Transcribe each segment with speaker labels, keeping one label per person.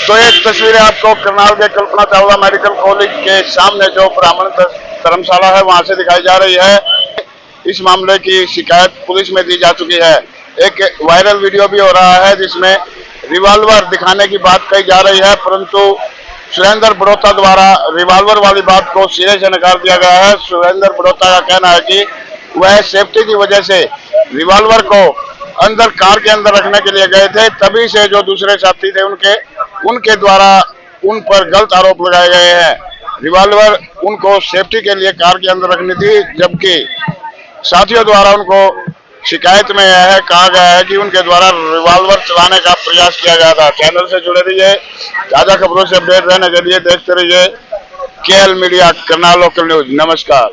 Speaker 1: तो ये तस्वीरें आपको करनाल के कल्पना चावला मेडिकल कॉलेज के सामने जो ब्राह्मण धर्मशाला है वहां से दिखाई जा रही है। इस मामले की शिकायत पुलिस में दी जा चुकी है। एक वायरल वीडियो भी हो रहा है जिसमें रिवॉल्वर दिखाने की बात कही जा रही है, परंतु सुरेंद्र बड़ौता द्वारा रिवॉल्वर वाली बात को सिरे से नकार दिया गया है। सुरेंद्र बड़ौता का कहना है कि वह सेफ्टी की वजह से रिवॉल्वर को अंदर कार के अंदर रखने के लिए गए थे, तभी से जो दूसरे साथी थे उनके द्वारा उन पर गलत आरोप लगाए गए हैं। रिवॉल्वर उनको सेफ्टी के लिए कार के अंदर रखनी थी, जबकि साथियों द्वारा उनको शिकायत में यह है कहा गया है कि उनके द्वारा रिवॉल्वर चलाने का प्रयास किया गया था। चैनल से जुड़े रहिए, ताजा खबरों से अपडेट रहने के लिए देखते रहिए KL media Karnal local news. नमस्कार।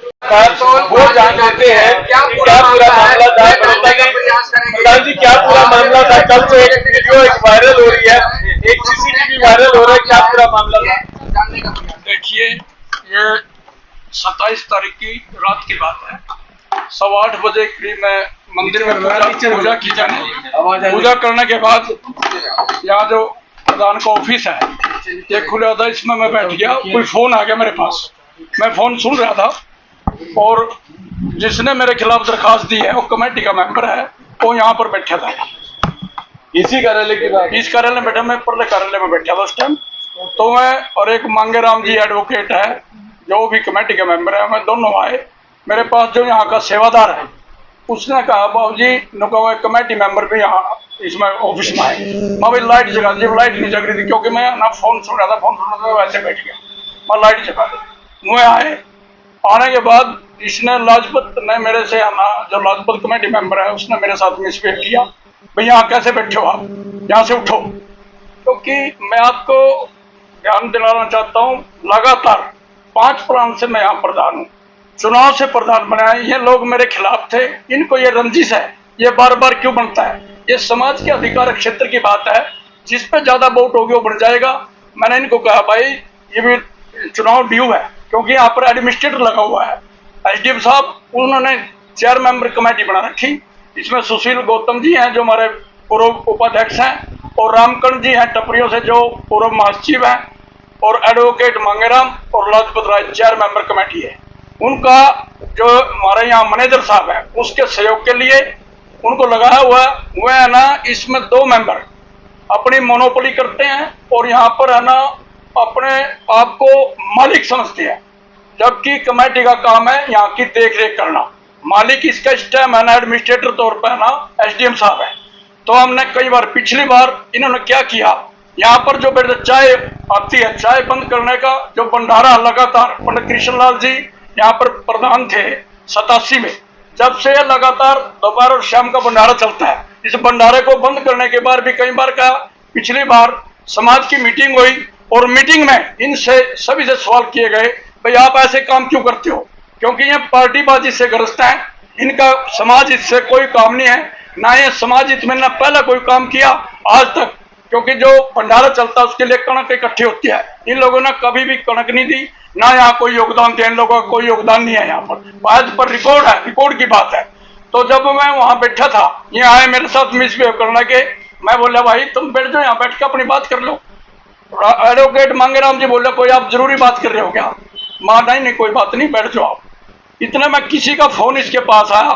Speaker 2: वो जान लेते हैं क्या पूरा मामला था, प्रधान जी क्या पूरा मामला था? कल से एक वीडियो वायरल हो रही है, एक सीसीटीवी वायरल हो रहा है, क्या पूरा मामला था?
Speaker 3: देखिए, ये 27 तारीख की रात की बात है। 8:15 बजे करीब मैं मंदिर में पूजा की जाने, पूजा करने के बाद यहाँ जो प्रधान का ऑफिस है ये खुला था, इसमें मैं बैठ गया। कोई फोन आ गया मेरे पास, मैं फोन सुन रहा था और जिसने मेरे खिलाफ दरखास्त दी है वो कमेटी का मेंबर है, वो यहाँ पर बैठा था।
Speaker 2: इसी कार्यालय की बात?
Speaker 3: इस कार्यालय में बैठा, मैं परले कार्यालय में बैठा था उस टाइम। तो मैं और एक मांगेराम जी एडवोकेट है जो भी कमेटी के मेंबर है, मैं दोनों आए मेरे पास। जो यहाँ का सेवादार है उसने कहा बाबू जी कमेटी मेंबर भी यहाँ इसमें ऑफिस में आए। मैं भाई लाइट जगा दी, लाइट नहीं जग रही थी क्योंकि मैं ना फोन सुन रहा था, फोन सुन रहा था वैसे बैठ गया। मैं लाइट जगा दी, वो आए। आने के बाद इसने लाजपत ने मेरे से आना, जो लाजपत कमेटी मेंबर है उसने मेरे साथ मिसबिहेव किया। भाई यहाँ कैसे बैठे हो आप, यहाँ से उठो। क्योंकि मैं आपको ध्यान दिलाना चाहता हूँ, लगातार 5 प्रांत से मैं यहाँ प्रधान हूँ, चुनाव से प्रधान बनाए। ये लोग मेरे खिलाफ थे, इनको ये रंजिश है, ये बार बार क्यों बनता है। ये समाज के अधिकार क्षेत्र की बात है, जिस पे ज्यादा वोट होगी वो बन जाएगा। मैंने इनको कहा भाई ये भी चुनाव ड्यू है, क्योंकि यहाँ पर एडमिनिस्ट्रेटर लगा हुआ है। एसडीएम साहब उन्होंने 4 मेंबर कमेटी बना रखी। इसमें सुशील गौतम जी हैं जो हमारे पूर्व उपाध्यक्ष हैं, और रामकर्ण जी हैं टपरियों से जो पूर्व महासचिव हैं, और एडवोकेट मांगेराम और लाजपत राय 4 मेंबर कमेटी है। उनका जो हमारे यहाँ मैनेजर साहब है उसके सहयोग के लिए उनको लगाया हुआ वह है ना, इसमें 2 मेंबर अपनी मोनोपोली करते हैं और यहाँ पर है ना अपने आप को मालिक समझते हैं, जबकि कमेटी का काम है यहाँ की देख रेख करना। मालिक इसका इस टाइम है ना एडमिनिस्ट्रेटर तौर पर है ना एसडीएम साहब है। तो हमने कई बार, पिछली बार इन्होंने क्या किया, यहाँ पर जो बेटे चाय आती है, चाय बंद करने का जो भंडारा लगातार पंडित कृष्णलाल जी यहाँ पर प्रधान थे 87 में, जब से लगातार दोपहर और शाम का भंडारा चलता है। इस भंडारे को बंद करने के बाद भी कई बार का, पिछली बार समाज की मीटिंग हुई और मीटिंग में इनसे सभी से सवाल किए गए भाई आप ऐसे काम क्यों करते हो, क्योंकि ये पार्टीबाजी से ग्रस्त है, इनका समाज हित से कोई काम नहीं है, ना ये समाज हित में ना पहले कोई काम किया आज तक। क्योंकि जो भंडारा चलता है उसके लिए कणक इकट्ठी होती है, इन लोगों ने कभी भी कणक नहीं दी, ना यहाँ कोई योगदान दिया, इन लोगों का कोई योगदान नहीं है। यहाँ पर आज पर रिकॉर्ड है, रिकॉर्ड की बात है। तो जब मैं वहां बैठा था, ये आए मेरे साथ मिसबिहेव करने के, मैं बोला भाई तुम बैठ जाओ, यहाँ बैठ के अपनी बात कर लो। एडवोकेट मांगेराम जी बोले कोई आप जरूरी बात कर रहे हो क्या? मां नहीं कोई बात नहीं, बैठ जाओ आप। इतने में किसी का फोन इसके पास आया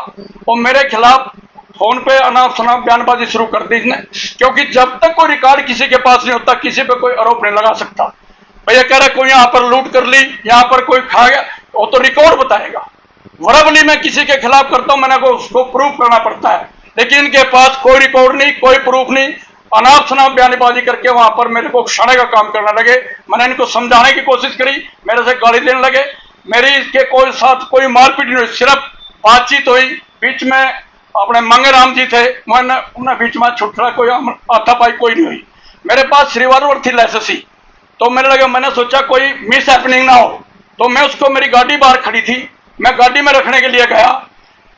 Speaker 3: और मेरे खिलाफ फोन पे अनाप शनाप बयानबाजी शुरू कर दी इसने, क्योंकि जब तक कोई रिकॉर्ड किसी के पास नहीं होता किसी पे कोई आरोप नहीं लगा सकता। भैया कह रहे कोई यहाँ पर लूट कर ली, यहाँ पर कोई खा गया, वो तो रिकॉर्ड बताएगा। वरबली में किसी के खिलाफ करता हूँ, मैंने को उसको प्रूफ करना पड़ता है, लेकिन इनके पास कोई रिकॉर्ड नहीं, कोई प्रूफ नहीं, अनाप शनाप बयानबाजी करके वहां पर मेरे को उकसाने का काम करने लगे। मैंने इनको समझाने की कोशिश करी, मेरे से गाली देने लगे। मेरी इसके कोई साथ कोई मारपीट नहीं हुई, सिर्फ बातचीत हुई। बीच में अपने मंगेराम जी थे, उन्हें बीच में छुटरा कोई हाथापाई कोई नहीं हुई। मेरे पास रिवॉल्वर थी लाइसेंसी, तो मैंने सोचा कोई मिस हैपनिंग ना हो, तो मैं उसको, मेरी गाड़ी बाहर खड़ी थी, मैं गाड़ी में रखने के लिए गया।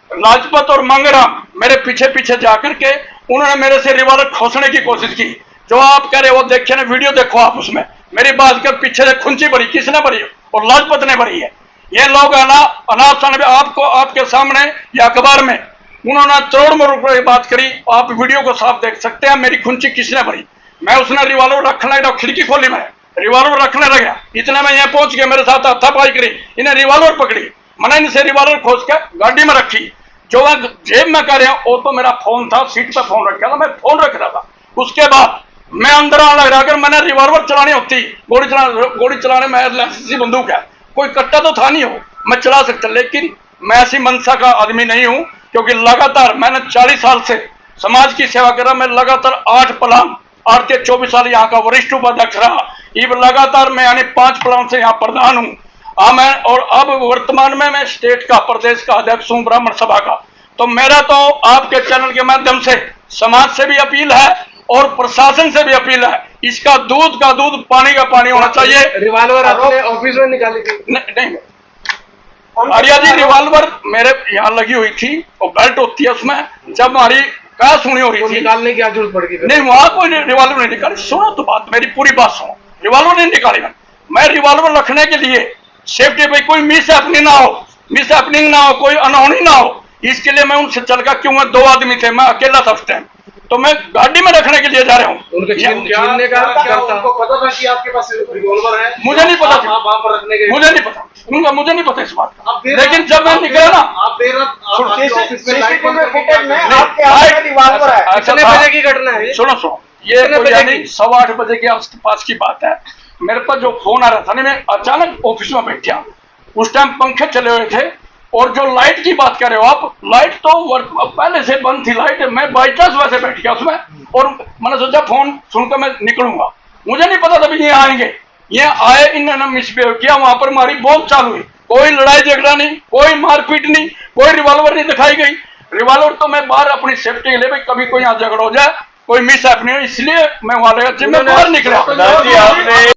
Speaker 3: लाजपत और मंगेराम मेरे पीछे पीछे जाकर के उन्होंने मेरे से रिवॉल्वर खोसने की कोशिश की। जो आप कह रहे हो देखिए ना, वीडियो देखो आप, उसमें मेरी बात के पीछे से खुंची भरी, किसने भरी? और लाजपत ने भरी है। ये लोग है ना अनाप शनाप, आपको आपके सामने या अखबार में उन्होंने करोड़ रुपए की बात करी, आप वीडियो को साफ देख सकते हैं मेरी खुंची किसने भरी। मैं उसने रिवॉल्वर रखने लगा, खिड़की खोली, मैं रिवॉल्वर रखने लगा, इतना मैं यहाँ पहुंच गया, मेरे साथ हाथापाई करी, इन्हें रिवॉल्वर पकड़ी, मैंने इनसे रिवॉल्वर खोज के गाड़ी में रखी। जो मैं जेब में कर रहा वो तो मेरा फोन था, सीट पे फोन रखा था, मैं फोन रख रहा था। उसके बाद मैं अंदर आने लगा, अगर मैंने रिवॉल्वर चलानी होती, गोली चलाने में लाइसेंसी बंदूक है, कोई कट्टा तो था नहीं हो, मैं चला सकता, लेकिन मैं ऐसी मनसा का आदमी नहीं हूं, क्योंकि लगातार मैंने 40 साल से समाज की सेवा करा। मैं लगातार 8 प्लान, 8 से 24 साल यहाँ का वरिष्ठ उपाध्यक्ष रहा, ये लगातार मैं यानी 5 प्लान से यहाँ प्रधान हूँ। मैं और अब वर्तमान में मैं स्टेट का, प्रदेश का अध्यक्ष हूँ ब्राह्मण सभा का। तो मेरा तो आपके चैनल के माध्यम से समाज से भी अपील है और प्रशासन से भी अपील है, इसका दूध का दूध, पानी का पानी होना चाहिए।
Speaker 2: रिवॉल्वर अपने ऑफिस में निकाली थी?
Speaker 3: नहीं, आर्या जी, रिवॉल्वर मेरे यहाँ लगी हुई थी, और बेल्ट होती है उसमें, जब हमारी क्या सुनी हो रही थी,
Speaker 2: निकालने की जरूरत पड़ गई?
Speaker 3: नहीं, वहां कोई रिवॉल्वर नहीं निकाली। सुनो तो बात, मेरी पूरी बात सुनो, रिवॉल्वर नहीं निकाली मैं रिवॉल्वर रखने के लिए सेफ्टी पे कोई मिस हैपनिंग ना हो, कोई अनहोनी ना हो, इसके लिए मैं उनसे चल का, क्यों 2 आदमी थे, मैं अकेला था उस टाइम, तो मैं गाड़ी में रखने के लिए जा रहा हूँ।
Speaker 2: छीनने का उनको पता था कि आपके पास रिवॉल्वर है?
Speaker 3: मुझे नहीं पता,
Speaker 2: वहां पर रखने के
Speaker 3: मुझे नहीं पता, उनका मुझे नहीं पता इस बात का। लेकिन जब मैं निकला ना,
Speaker 2: आप देर रात
Speaker 3: कितने
Speaker 2: बजे की घटना है?
Speaker 3: सुनो, ये यानी 8:15 बजे के आसपास की बात है। मेरे पास जो फोन आ रहा था ना, मैं अचानक ऑफिस में बैठा, उस टाइम पंखे चले हुए थे, और जो लाइट की बात कर रहे हो आप, लाइट तो पहले से बंद थी लाइट, मैं बाई चांस वैसे बैठ गया उसमें, और मैंने सोचा फोन सुनकर मैं निकलूंगा, मुझे नहीं पता था ये आएंगे। ये आए, इन्होंने मिसबिहेव किया, वहां पर हमारी बोल चालू हुई, कोई लड़ाई झगड़ा नहीं, कोई मारपीट नहीं, कोई रिवॉल्वर नहीं दिखाई गई। रिवॉल्वर तो मैं बाहर अपनी सेफ्टी के लिए, भाई कभी कोई यहाँ झगड़ा हो जाए, कोई मिस हैपनिंग, इसलिए मैं वहां लगा, मैं बाहर निकला।